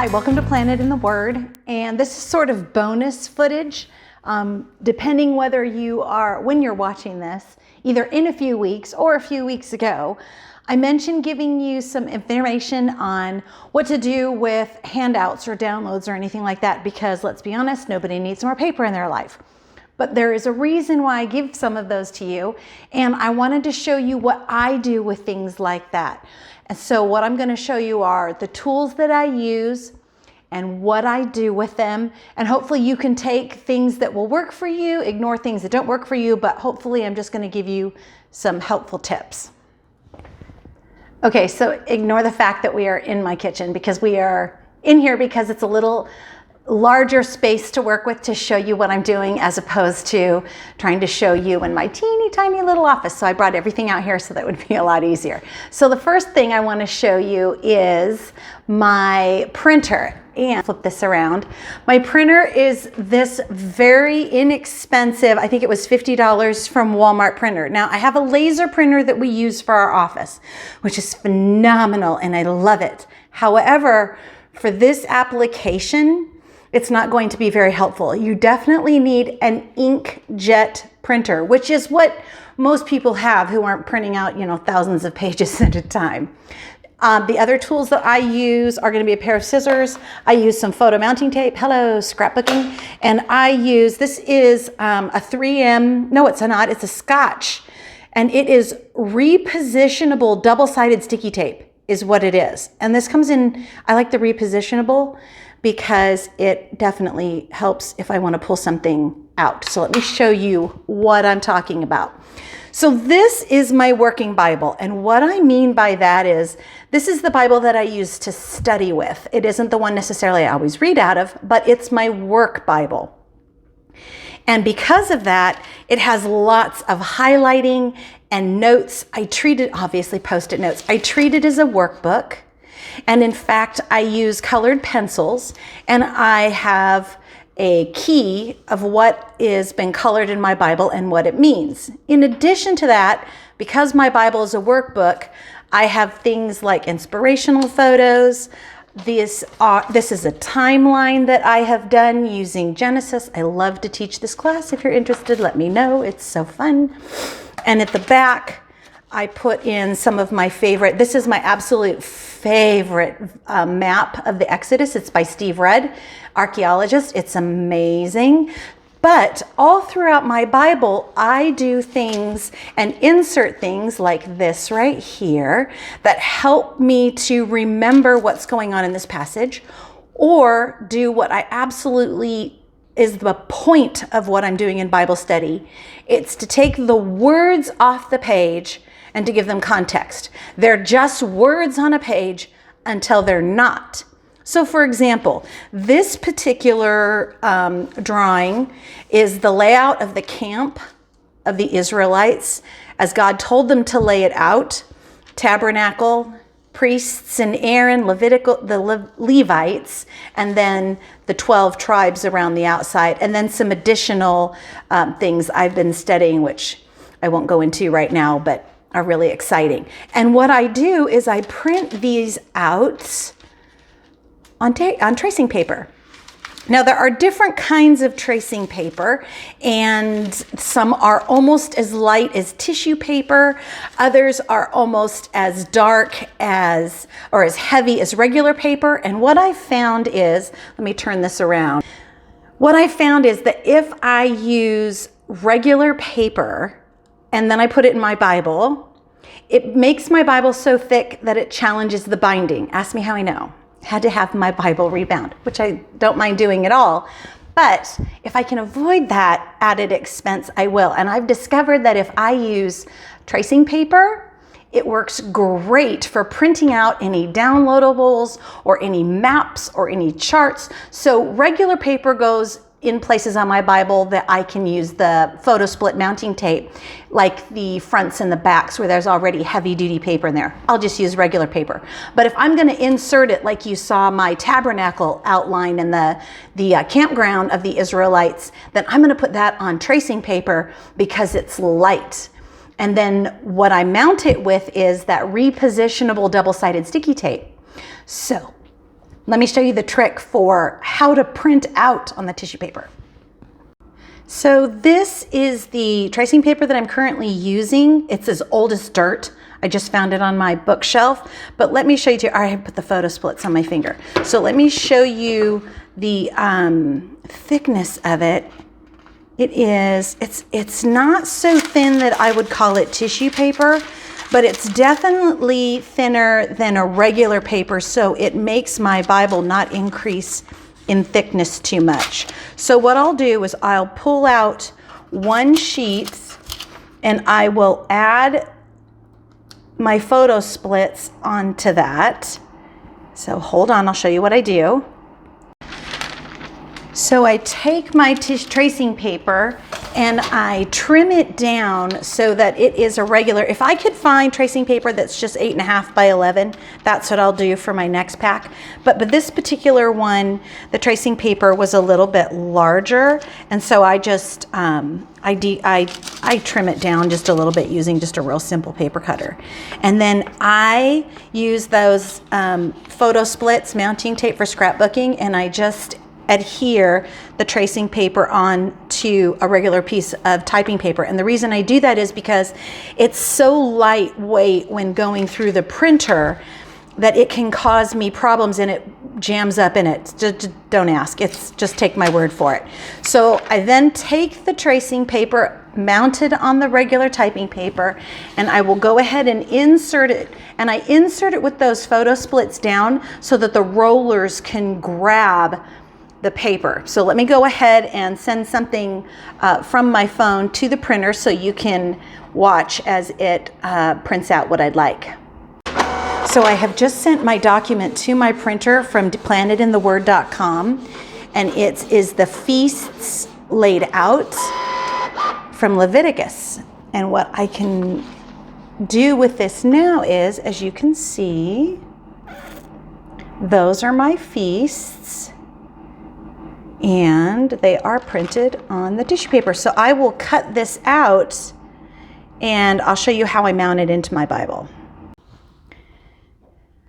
Hi, welcome to Planet in the Word, and this is sort of bonus footage, depending whether when you're watching this, either in a few weeks or a few weeks ago. I mentioned giving you some information on what to do with handouts or downloads or anything like that, because let's be honest, nobody needs more paper in their life. But there is a reason why I give some of those to you, and I wanted to show you what I do with things like that. And so what I'm going to show you are the tools that I use and what I do with them. And hopefully you can take things that will work for you, ignore things that don't work for you, but hopefully I'm just going to give you some helpful tips. Okay, so ignore the fact that we are in my kitchen, because we are in here because it's a little larger space to work with to show you what I'm doing, as opposed to trying to show you in my teeny tiny little office. So I brought everything out here so that would be a lot easier. So the first thing I want to show you is my printer. And flip this around. My printer is this very inexpensive, I think it was $50 from Walmart printer. Now I have a laser printer that we use for our office, which is phenomenal and I love it. However, for this application, it's not going to be very helpful. You definitely need an inkjet printer, which is what most people have who aren't printing out, thousands of pages at a time. The other tools that I use are going to be a pair of scissors. I use some photo mounting tape. Hello, scrapbooking. And this is a 3M, no, it's not, it's a Scotch. And it is repositionable double-sided sticky tape is what it is. And this comes in, I like the repositionable because it definitely helps if I want to pull something out. So let me show you what I'm talking about. So this is my working Bible. And what I mean by that is, this is the Bible that I use to study with. It isn't the one necessarily I always read out of, but it's my work Bible. And because of that, it has lots of highlighting and notes. I treat it, obviously Post-it notes, I treat it as a workbook. And in fact, I use colored pencils, and I have a key of what is been colored in my Bible and what it means. In addition to that, because my Bible is a workbook, I have things like inspirational photos. This is a timeline that I have done using Genesis. I love to teach this class. If you're interested, let me know. It's so fun. And at the back, I put in some of my favorite, this is my absolute favorite map of the Exodus. It's by Steve Rudd, archaeologist. It's amazing. But all throughout my Bible, I do things and insert things like this right here that help me to remember what's going on in this passage, or do what I absolutely is the point of what I'm doing in Bible study. It's to take the words off the page and to give them context. They're just words on a page until they're not. So for example, this particular drawing is the layout of the camp of the Israelites as God told them to lay it out. Tabernacle, priests and Aaron, the Levites, and then the 12 tribes around the outside, and then some additional things I've been studying, which I won't go into right now, but are really exciting. And what I do is I print these out on tracing paper. Now there are different kinds of tracing paper, and some are almost as light as tissue paper. Others are almost as dark as, or as heavy as regular paper. And what I found is, let me turn this around. What I found is that if I use regular paper and then I put it in my Bible, it makes my Bible so thick that it challenges the binding. Ask me how I know. Had to have my Bible rebound, which I don't mind doing at all. But if I can avoid that added expense, I will. And I've discovered that if I use tracing paper, it works great for printing out any downloadables or any maps or any charts. So regular paper goes in places on my Bible that I can use the photo split mounting tape, like the fronts and the backs where there's already heavy duty paper in there. I'll just use regular paper. But if I'm gonna insert it like you saw my tabernacle outline in the campground of the Israelites, then I'm gonna put that on tracing paper because it's light. And then what I mount it with is that repositionable double-sided sticky tape. So let me show you the trick for how to print out on the tissue paper. So this is the tracing paper that I'm currently using. It's as old as dirt. I just found it on my bookshelf, but let me show you too. I put the photo splits on my finger. So let me show you the thickness of it. It's not so thin that I would call it tissue paper, but it's definitely thinner than a regular paper, so it makes my Bible not increase in thickness too much. So what I'll do is I'll pull out one sheet and I will add my photo splits onto that. So hold on, I'll show you what I do. So I take my tracing paper and I trim it down so that it is a regular. If I could find tracing paper that's just 8.5 by 11, that's what I'll do for my next pack. But this particular one, the tracing paper was a little bit larger, and so I just I trim it down just a little bit using just a real simple paper cutter. And then I use those photo splits, mounting tape for scrapbooking, and I just adhere the tracing paper on to a regular piece of typing paper. And the reason I do that is because it's so lightweight when going through the printer that it can cause me problems and it jams up in it. Just don't ask. It's just take my word for it. So I then take the tracing paper mounted on the regular typing paper and I will go ahead and insert it. And I insert it with those photo splits down so that the rollers can grab the paper. So let me go ahead and send something from my phone to the printer so you can watch as it prints out what I'd like. So I have just sent my document to my printer from planetintheword.com, and it is the feasts laid out from Leviticus. And what I can do with this now is, as you can see, those are my feasts. And they are printed on the tissue paper. So I will cut this out and I'll show you how I mount it into my Bible.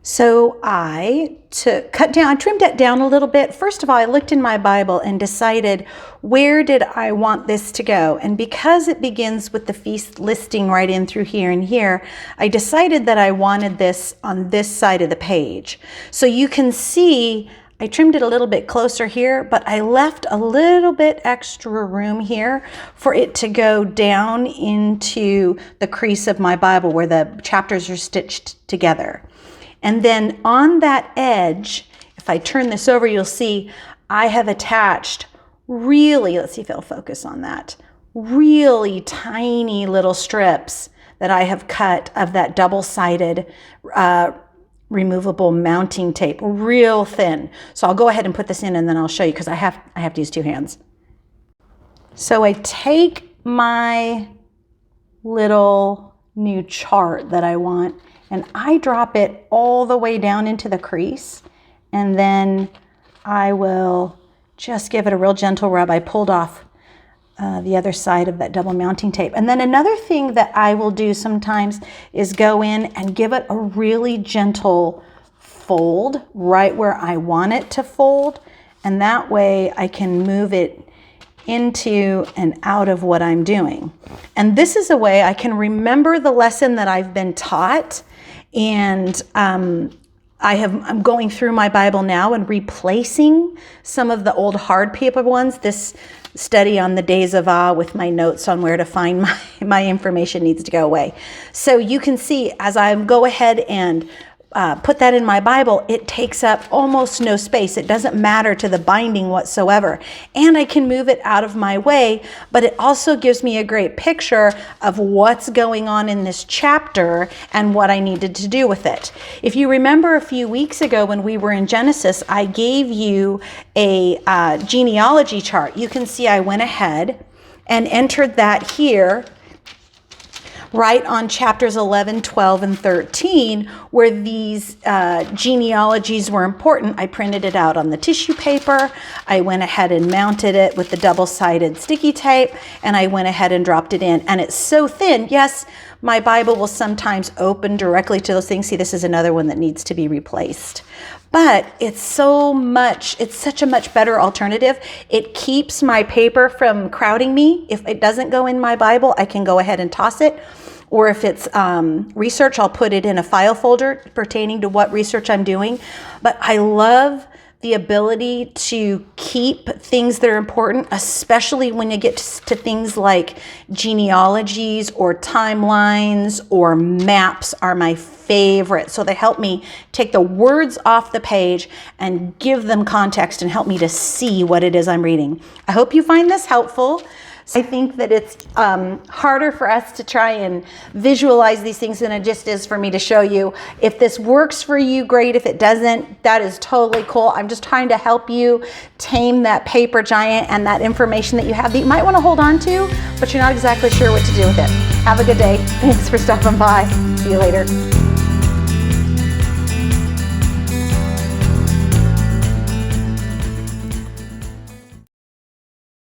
So I trimmed it down a little bit. First of all, I looked in my Bible and decided where did I want this to go? And because it begins with the feast listing right in through here and here, I decided that I wanted this on this side of the page. So you can see I trimmed it a little bit closer here, but I left a little bit extra room here for it to go down into the crease of my Bible where the chapters are stitched together. And then on that edge, if I turn this over, you'll see I have attached really, let's see if it'll focus on that, really tiny little strips that I have cut of that double-sided removable mounting tape, real thin. So I'll go ahead and put this in and then I'll show you because I have to use two hands. So I take my little new chart that I want and I drop it all the way down into the crease, and then I will just give it a real gentle rub. I pulled off the other side of that double mounting tape. And then another thing that I will do sometimes is go in and give it a really gentle fold right where I want it to fold. And that way I can move it into and out of what I'm doing. And this is a way I can remember the lesson that I've been taught. And I'm going through my Bible now and replacing some of the old hard paper ones. This study on the days of awe with my notes on where to find my information needs to go away. So you can see as I go ahead and put that in my Bible, it takes up almost no space. It doesn't matter to the binding whatsoever. And I can move it out of my way, but it also gives me a great picture of what's going on in this chapter and what I needed to do with it. If you remember a few weeks ago when we were in Genesis, I gave you a genealogy chart. You can see I went ahead and entered that here right on chapters 11, 12, and 13, where these genealogies were important. I printed it out on the tissue paper. I went ahead and mounted it with the double-sided sticky tape, and I went ahead and dropped it in. And it's so thin. Yes, my Bible will sometimes open directly to those things. See, this is another one that needs to be replaced. but it's such a much better alternative. It keeps my paper from crowding me. If it doesn't go in my Bible, I can go ahead and toss it. Or if it's research, I'll put it in a file folder pertaining to what research I'm doing. But I love the ability to keep things that are important, especially when you get to things like genealogies or timelines or maps are my favorite. So they help me take the words off the page and give them context and help me to see what it is I'm reading. I hope you find this helpful. I think that it's harder for us to try and visualize these things than it just is for me to show you. If this works for you, great. If it doesn't, that is totally cool. I'm just trying to help you tame that paper giant and that information that you have that you might want to hold on to, but you're not exactly sure what to do with it. Have a good day. Thanks for stopping by. See you later.